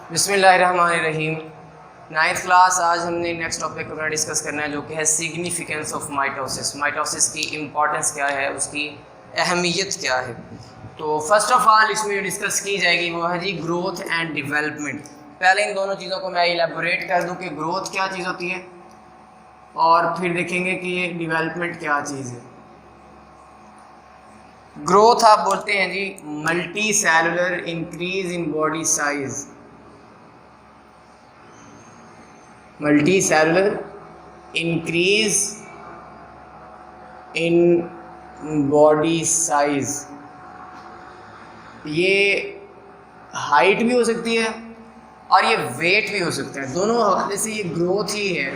बिस्मिल्लाहिर्रहमानिर्रहीम। Ninth class. आज हमने नेक्स्ट टॉपिक अपना डिस्कस करना है जो कि है सिग्निफिकेंस ऑफ माइटोसिस। माइटोसिस की इम्पॉर्टेंस क्या है, उसकी अहमियत क्या है। तो फर्स्ट ऑफ ऑल इसमें जो डिस्कस की जाएगी वो है जी ग्रोथ एंड डेवलपमेंट। पहले इन दोनों चीज़ों को मैं इलेबोरेट कर दूं कि ग्रोथ क्या चीज़ होती है और फिर देखेंगे कि ये डेवलपमेंट क्या चीज़ है। ग्रोथ आप बोलते हैं जी multicellular increase in body size. Multicellular increase in body size. ये हाइट भी हो सकती है और ये वेट भी हो सकता है, दोनों हवाले से ये ग्रोथ ही है।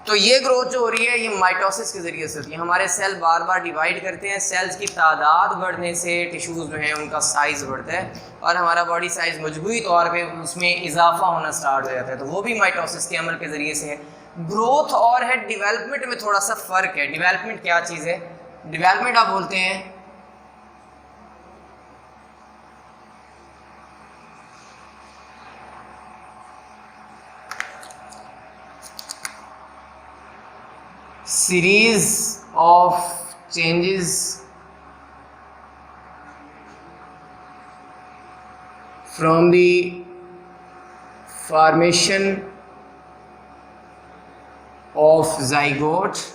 तो ये ग्रोथ जो हो रही है ये माइटोसिस के ज़रिए से होती है। हमारे सेल बार बार डिवाइड करते हैं, सेल्स की तादाद बढ़ने से टिश्यूज़ जो हैं उनका साइज़ बढ़ता है और हमारा बॉडी साइज़ मजबूरी तौर पे उसमें इजाफा होना स्टार्ट हो जाता है। तो वो भी माइटोसिस के अमल के ज़रिए से है। ग्रोथ और है डेवलपमेंट में थोड़ा सा फ़र्क है। डेवलपमेंट क्या चीज़ है? डेवलपमेंट आप बोलते हैं series of changes from the formation of zygote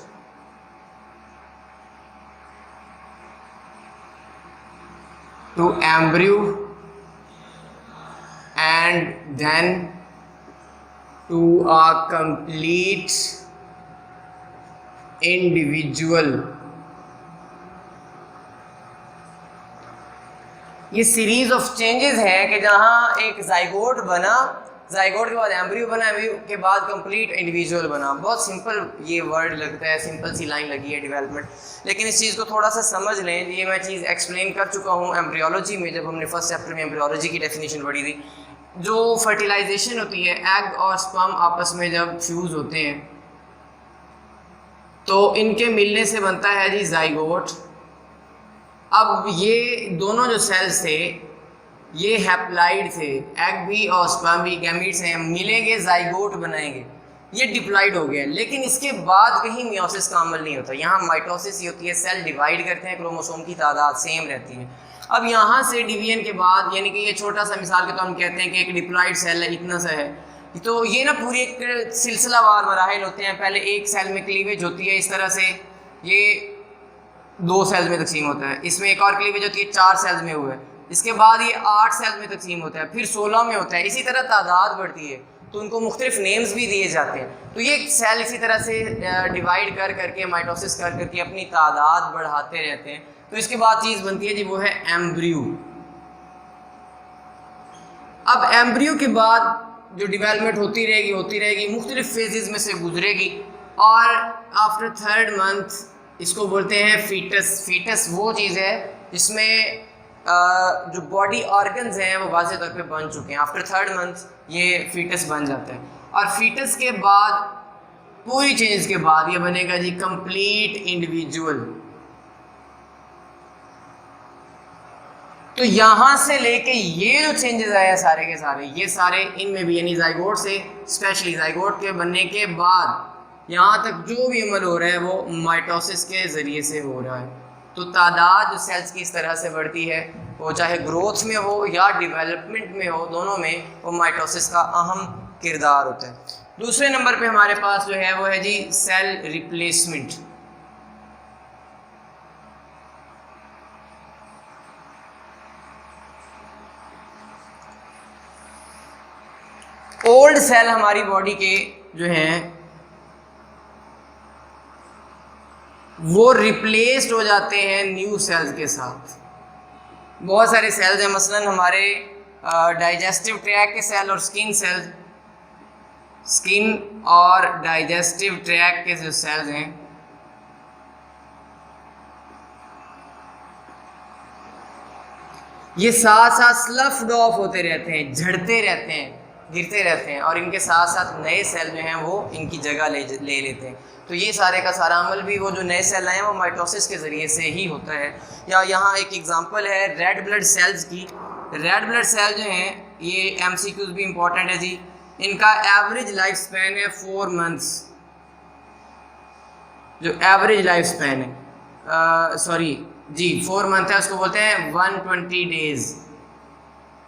to embryo and then to a complete individual. ये सीरीज ऑफ चेंजेस है कि जहां एक जाइगोट बना, जाइगोट के बाद एम्ब्रियो बना, एम्ब्रियो के बाद कंप्लीट इंडिविजुअल बना। बहुत सिंपल ये वर्ड लगता है, सिंपल सी लाइन लगी है डेवलपमेंट, लेकिन इस चीज़ को थोड़ा सा समझ लें। ये मैं चीज़ एक्सप्लेन कर चुका हूँ एम्ब्रियोलॉजी में, जब हमने फर्स्ट चैप्टर में एम्ब्रियोलॉजी की डेफिनेशन पढ़ी थी। जो फर्टिलाइजेशन होती है, एग और स्पर्म आपस में जब फ्यूज़ होते हैं तो इनके मिलने से बनता है जी जाइगोट। अब ये दोनों जो सेल्स थे ये हैप्लाइड थे, एग भी और स्पर्म भी गैमीट्स हैं, मिलेंगे जाइगोट बनाएंगे। ये डिप्लॉइड हो गया, लेकिन इसके बाद कहीं मियोसिस का अमल नहीं होता। यहाँ माइटोसिस ही होती है, सेल डिवाइड करते हैं, क्रोमोसोम की तादाद सेम रहती है। अब यहाँ से डिवीजन के बाद, यानी कि ये छोटा सा मिसाल के तौर पर हम कहते हैं कि एक डिप्लॉइड सेल है, इतना सा है, तो ये ना पूरी एक सिलसिलावार मराहिल होते हैं। पहले एक सेल में क्लीवेज होती है, इस तरह से ये 2 सेल्स में तकसीम होता है। इसमें एक और क्लीवेज होती है, 4 सेल्स में हुआ है। इसके बाद ये 8 सेल्स में तकसीम होता है, फिर 16 में होता है। इसी तरह तादाद बढ़ती है तो उनको मुख्तलिफ नेम्स भी दिए जाते हैं। तो ये सेल इसी तरह से डिवाइड कर करके, माइटोसिस कर करके अपनी तादाद बढ़ाते रहते हैं। तो इसके बाद चीज़ बनती है जी वो है एम्ब्रियो। अब एम्ब्रियो के बाद जो डेवलपमेंट होती रहेगी, मुख्तलिफ फेजेस में से गुजरेगी और आफ्टर 3rd मंथ इसको बोलते हैं फीटस। फीटस वो चीज़ है जिसमें जो बॉडी ऑर्गन्स हैं वो वाज़ेह तौर पे बन चुके हैं। आफ्टर 3rd मंथ ये फीटस बन जाता है और फीटस के बाद पूरी चेंज के बाद ये बनेगा जी कंप्लीट इंडिविजुअल। तो यहाँ से लेके ये जो चेंजेस आए हैं सारे के सारे, ये सारे इनमें भी, यानी जाइगोट से स्पेशली जाइगोट के बनने के बाद यहाँ तक जो भी अमल हो रहा है वो माइटोसिस के ज़रिए से हो रहा है। तो तादाद जो सेल्स की इस तरह से बढ़ती है, वो चाहे ग्रोथ में हो या डेवलपमेंट में हो, दोनों में वो माइटोसिस का अहम किरदार होता है। दूसरे नंबर पे हमारे पास जो है वो है जी सेल रिप्लेसमेंट। ओल्ड सेल हमारी बॉडी के जो हैं वो रिप्लेस्ड हो जाते हैं न्यू सेल्स के साथ। बहुत सारे सेल्स हैं, मसलन हमारे डाइजेस्टिव ट्रैक के सेल और स्किन सेल, स्किन और डाइजेस्टिव ट्रैक के जो सेल्स हैं ये साथ साथ स्लफ्ड ऑफ होते रहते हैं, झड़ते रहते हैं, गिरते रहते हैं और इनके साथ साथ नए सेल जो हैं वो इनकी जगह ले लेते हैं। तो ये सारे का सारा अमल भी वो जो नए सेल आए हैं वो माइटोसिस के ज़रिए से ही होता है। या यहाँ एक एग्जांपल है रेड ब्लड सेल्स की। रेड ब्लड सेल जो हैं ये एमसीक्यूज भी इंपॉर्टेंट है जी, इनका एवरेज लाइफ स्पैन है 4 मंथ्स। जो एवरेज लाइफ स्पैन है सॉरी जी 4 मंथ है, उसको बोलते हैं 120 डेज,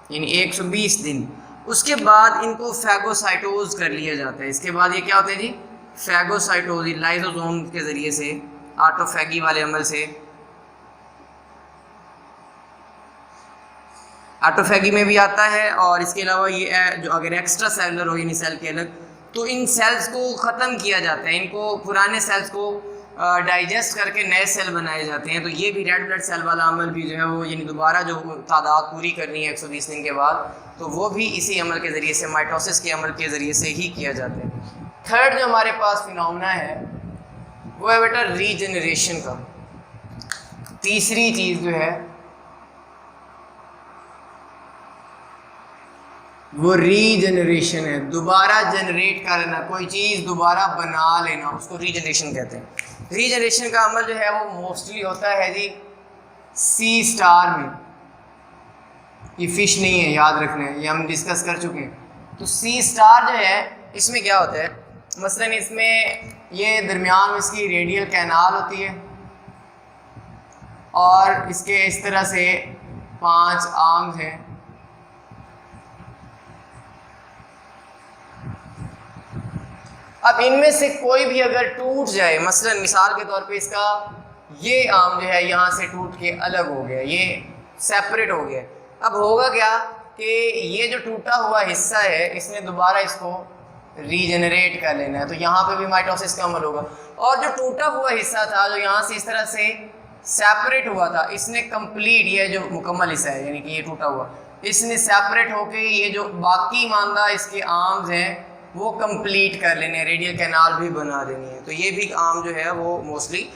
यानी 120 दिन। उसके बाद इनको फैगोसाइटोज कर लिया जाता है। इसके बाद ये क्या होता है जी, फैगोसाइटोज, लाइसोसोम के ज़रिए से, ऑटोफैगी वाले अमल से। ऑटोफैगी में भी आता है, और इसके अलावा ये जो अगर एक्स्ट्रा सेलुलर हो यानी सेल के अलग, तो इन सेल्स को ख़त्म किया जाता है, इनको पुराने सेल्स को डाइजेस्ट करके नए सेल बनाए जाते हैं। तो ये भी रेड ब्लड सेल वाला अमल भी जो है वो, यानी दोबारा जो तादाद पूरी करनी है 120 दिन के बाद, तो वो भी इसी अमल के ज़रिए से, माइटोसिस के अमल के ज़रिए से ही किया जाता है। थर्ड जो हमारे पास फिनोमेना है वो है बेटा रीजनरेशन का। तीसरी चीज़ जो है वो रीजनरेशन है, दोबारा जनरेट कर लेना, कोई चीज़ दोबारा बना लेना, उसको रीजनरेशन कहते हैं। रीजनरेशन का अमल जो है वो मोस्टली होता है जी सी स्टार में। ये फिश नहीं है, याद रखना है, ये हम डिस्कस कर चुके हैं। तो सी स्टार जो है इसमें क्या होता है, मसलन इसमें ये दरमियान में इसकी रेडियल कैनाल होती है, और इसके इस तरह से 5 आर्म्स हैं। अब इनमें से कोई भी अगर टूट जाए, मसलन मिसाल के तौर पे इसका ये आर्म जो है यहाँ से टूट के अलग हो गया, ये सेपरेट हो गया, अब होगा क्या कि ये जो टूटा हुआ हिस्सा है इसने दोबारा इसको रीजनरेट कर लेना है, तो यहाँ पे भी माइटोसिस का अमल होगा। और जो टूटा हुआ हिस्सा था, जो यहाँ से इस तरह से सेपरेट हुआ था, इसने कंप्लीट, ये जो मुकम्मल हिस्सा है यानी कि ये टूटा हुआ, इसने सेपरेट होके ये जो बाकी मानदा इसके आर्म्स हैं वो कंप्लीट कर लेने, रेडियल कैनाल भी बना देनी है। तो ये भी आर्म जो है वो मोस्टली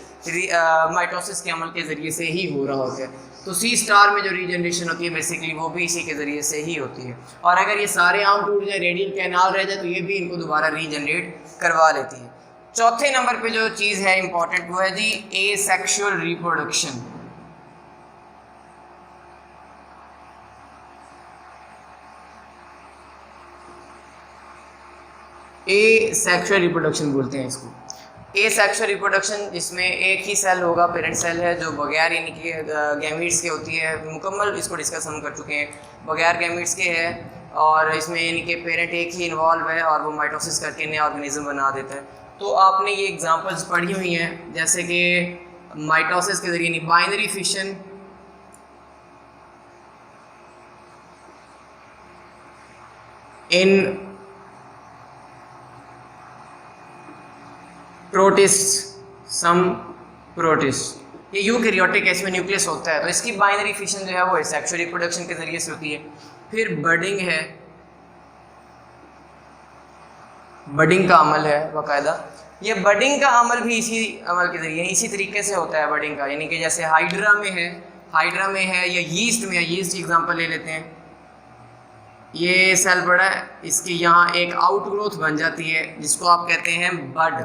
माइटोसिस के अमल के ज़रिए से ही हो रहा होता है। तो सी स्टार में जो रीजनरेशन होती है बेसिकली वो भी इसी के ज़रिए से ही होती है। और अगर ये सारे आर्म टूट जाए, रेडियल कैनाल रह जाए, तो ये भी इनको दोबारा रीजनरेट करवा लेती है। चौथे नंबर पे जो चीज़ है इंपॉर्टेंट वो है जी एसेक्सुअल रिप्रोडक्शन। एसेक्सुअल रिप्रोडक्शन बोलते हैं इसको। एसेक्सुअल रिप्रोडक्शन जिसमें एक ही सेल होगा, पेरेंट सेल है, जो बगैर यानी कि गैमीट्स के होती है, मुकम्मल इसको डिस्कस हम कर चुके हैं, बगैर गैमीट्स के है, और इसमें यानी कि पेरेंट एक ही इन्वॉल्व है और वो माइटोसिस करके नया ऑर्गेनिज्म बना देता है। तो आपने ये एग्जांपल्स पढ़ी हुई हैं, जैसे कि माइटोसिस के ज़रिए बाइनरी फिशन, इन प्रोटिस्ट, सम प्रोटिस्ट, ये यूकैरियोटिक है, इसमें न्यूक्लियस होता है, तो इसकी बाइनरी फिशन जो है वो एसेक्सुअल रिप्रोडक्शन के ज़रिए से होती है। फिर बडिंग है, बडिंग का अमल है बाकायदा। ये बडिंग का अमल भी इसी अमल के ज़रिए, इसी तरीके से होता है बडिंग का, यानी कि जैसे हाइड्रा में है, या यीस्ट में है, यीस्ट एग्जांपल ले लेते हैं। ये सेल बड़ा है, इसकी यहाँ एक आउट ग्रोथ बन जाती है जिसको आप कहते हैं बड,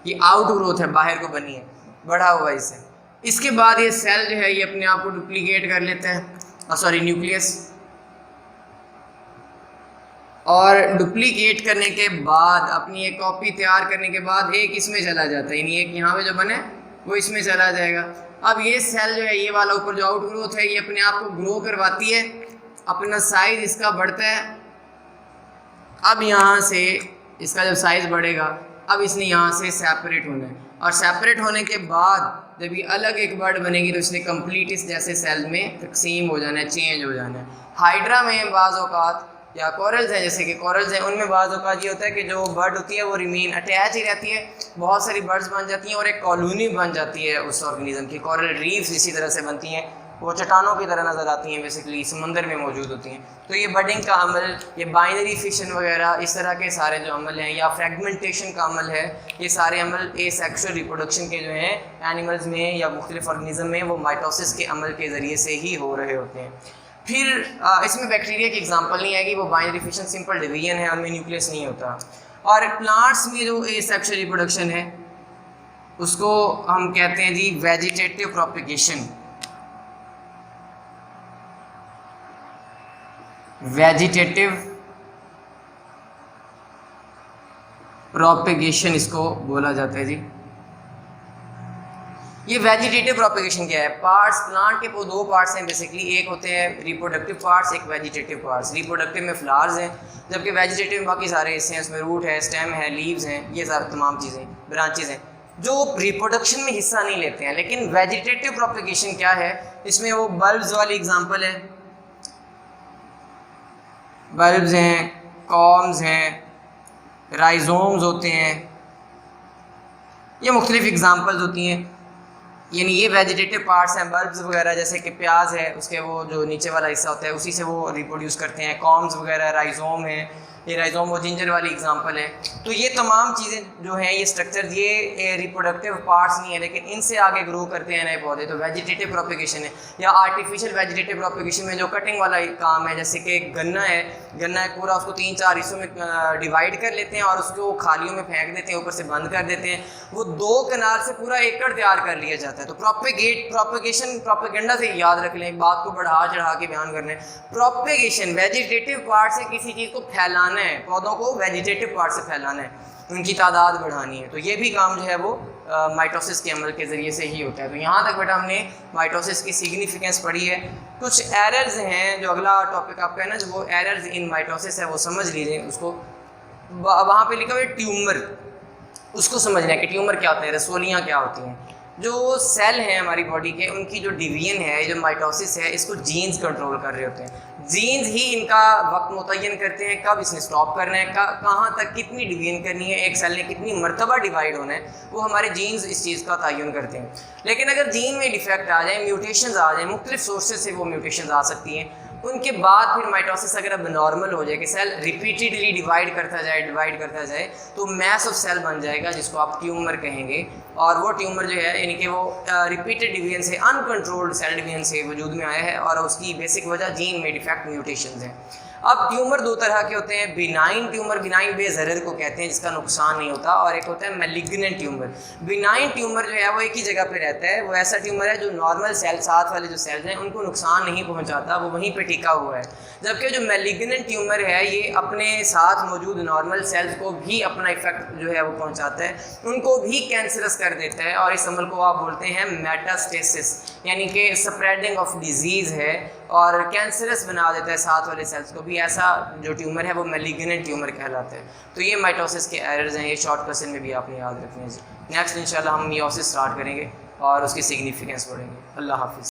ये आउट ग्रोथ है, बाहर को बनी है, बढ़ा हुआ इससे। इसके बाद ये सेल जो है ये अपने आप को डुप्लीकेट कर लेता है, सॉरी न्यूक्लियस, और डुप्लीकेट करने के बाद अपनी एक कॉपी तैयार करने के बाद एक इसमें चला जाता है, यानी एक यहाँ पे जो बने वो इसमें चला जाएगा। अब ये सेल जो है, ये वाला ऊपर जो आउट ग्रोथ है, ये अपने आप को ग्रो करवाती है, अपना साइज इसका बढ़ता है। अब यहाँ से इसका जब साइज बढ़ेगा, अब इसने यहाँ से सेपरेट होना है, और सेपरेट होने के बाद जब ये अलग एक बर्ड बनेगी तो इसने कंप्लीट इस जैसे सेल में तकसीम हो जाना है, चेंज हो जाना है। हाइड्रा में बाज़ औक़ात, या कोरल्स हैं, जैसे कि कोरल्स हैं, उनमें बाज़ औक़ात ये होता है कि जो बर्ड होती है वो रिमेन अटैच ही रहती है, बहुत सारी बर्ड्स बन जाती हैं और एक कॉलोनी बन जाती है उस ऑर्गेनिज्म की। कोरल रीफ्स इसी तरह से बनती हैं, वो चट्टानों की तरह नज़र आती हैं, बेसिकली समंदर में मौजूद होती हैं। तो ये बडिंग का अमल, ये बाइनरी फिशन वगैरह, इस तरह के सारे जो अमल हैं, या फ्रेगमेंटेशन का अमल है, ये सारे अमल एसेक्सुअल रिप्रोडक्शन के जो हैं एनिमल्स में या मुख्तलिफ ऑर्गेनिज्म में, वो माइटोसिस के अमल के ज़रिए से ही हो रहे होते हैं। फिर इसमें बैक्टीरिया की एग्जांपल नहीं आएगी, वो बाइनरी फिशन सिंपल डिवीजन है, उनमें न्यूक्लियस नहीं होता। और प्लांट्स में जो एसेक्सुअल रिप्रोडक्शन है उसको हम कहते हैं जी वेजिटेटिव प्रोपिगेशन। वेजिटेटिव प्रोपेगेशन इसको बोला जाता है जी। ये वेजिटेटिव प्रोपेगेशन क्या है? पार्ट्स, प्लांट के वो दो पार्ट्स हैं बेसिकली, एक होते हैं रिप्रोडक्टिव पार्ट्स, एक वेजिटेटिव पार्ट्स। रिप्रोडक्टिव में फ्लावर्स हैं, जबकि वेजिटेटिव में बाकी सारे हिस्से हैं, उसमें रूट है, स्टेम है, लीव्स हैं, ये सारी तमाम चीज़ें, ब्रांचेज हैं जो रिप्रोडक्शन में हिस्सा नहीं लेते हैं। लेकिन वेजिटेटिव प्रोपेगेशन क्या है? इसमें वो बल्ब्स वाली एग्जांपल है, बल्ब्स हैं, कॉर्म्स हैं, राइजोम्स होते हैं, ये मुख्तलिफ एग्जांपल्स होती हैं। यानी ये वेजिटेटिव पार्ट्स हैं, बल्ब्स वगैरह, जैसे कि प्याज है उसके वो जो नीचे वाला हिस्सा होता है उसी से वो रिप्रोड्यूस करते हैं। कॉर्म्स वगैरह, राइजोम है, ये राइजोम वो जिंजर वाली एग्जांपल है। तो ये तमाम चीज़ें जो हैं, ये स्ट्रक्चर, ये रिप्रोडक्टिव पार्ट्स नहीं है, लेकिन इनसे आगे ग्रो करते हैं नए पौधे, तो वेजिटेटिव प्रोपेगेशन है। या आर्टिफिशियल वेजिटेटिव प्रोपेगेशन में जो कटिंग वाला काम है, जैसे कि गन्ना है पूरा उसको 3-4 हिस्सों में डिवाइड कर लेते हैं और उसको खालियों में फेंक देते हैं, ऊपर से बंद कर देते हैं, वो 2 कनाल से पूरा एकड़ तैयार कर लिया जाता है। तो प्रोपेगेशन प्रोपेगेंडा से याद रख लें, एक बात को बढ़ा चढ़ा के बयान करना है। प्रोपेगेशन वेजिटेटिव पार्ट से किसी चीज़ को फैलाना है, पौधों को वेजिटेटिव पार्ट से फैलाना है, उनकी तादाद बढ़ानी है। तो ये भी काम जो है वो माइटोसिस के अमल के ज़रिए से ही होता है। तो यहाँ तक बेटा हमने माइटोसिस की सिग्निफिकेंस पढ़ी है। कुछ एरर्स हैं, जो अगला टॉपिक आपका है ना, जो वो एरर्स इन माइटोसिस है, वो समझ लीजिए उसको। वहाँ पे लिखा हुआ है ट्यूमर, उसको समझना है कि ट्यूमर क्या होते हैं, रसोलियाँ क्या होती हैं। जो सेल हैं हमारी बॉडी के, उनकी जो डिवीजन है, जो माइटोसिस है, इसको जीन्स कंट्रोल कर रहे होते हैं। जीन्स ही इनका वक्त मुतय्यन करते हैं, कब इसने स्टॉप करना है, कहाँ तक कितनी डिवीजन करनी है, एक सेल ने कितनी मरतबा डिवाइड होना है, वो हमारे जीन्स इस चीज़ का तयन करते हैं। लेकिन अगर जीन में डिफेक्ट आ जाए, म्यूटेशंस आ जाए, मुख्तलिफ सोर्सेज से वो म्यूटेशंस आ सकती हैं, उनके बाद फिर माइटोसिस अगर अब नॉर्मल हो जाए कि सेल रिपीटेडली डिवाइड करता जाए तो मैस ऑफ सेल बन जाएगा, जिसको आप ट्यूमर कहेंगे। और वो ट्यूमर जो है, यानी कि वो रिपीटेड डिवीजन से, अनकंट्रोल्ड सेल डिवीजन से वजूद में आया है, और उसकी बेसिक वजह जीन में डिफेक्ट म्यूटेशंस हैं। अब ट्यूमर 2 तरह के होते हैं, बिनाइन ट्यूमर, बिनाइन बेज़रर को कहते हैं, जिसका नुकसान नहीं होता, और एक होता है मैलिग्नेंट ट्यूमर। बिनाइन ट्यूमर जो है वो एक ही जगह पे रहता है, वो ऐसा ट्यूमर है जो नॉर्मल सेल, साथ वाले जो सेल्स हैं उनको नुकसान नहीं पहुंचाता, वो वहीं पे टिका हुआ है। जबकि जो मैलिग्नेंट ट्यूमर है, ये अपने साथ मौजूद नॉर्मल सेल्स को भी अपना इफेक्ट जो है वो पहुँचाता है, उनको भी कैंसरस कर देता है, और इस अमल को आप बोलते हैं मेटास्टेसिस, यानी कि स्प्रेडिंग ऑफ डिजीज़ है, और कैंसरस बना देता है साथ वाले सेल्स को भी। ऐसा जो ट्यूमर है वो मैलिग्नेंट ट्यूमर कहलाता है। तो ये माइटोसिस के एरर्स हैं, ये शॉर्ट क्वेश्चन में भी आपने याद रखने हैं। नेक्स्ट इंशाल्लाह हम मियोसिस स्टार्ट करेंगे और उसकी सिग्निफिकेंस पढ़ेंगे। अल्लाह हाफिज़।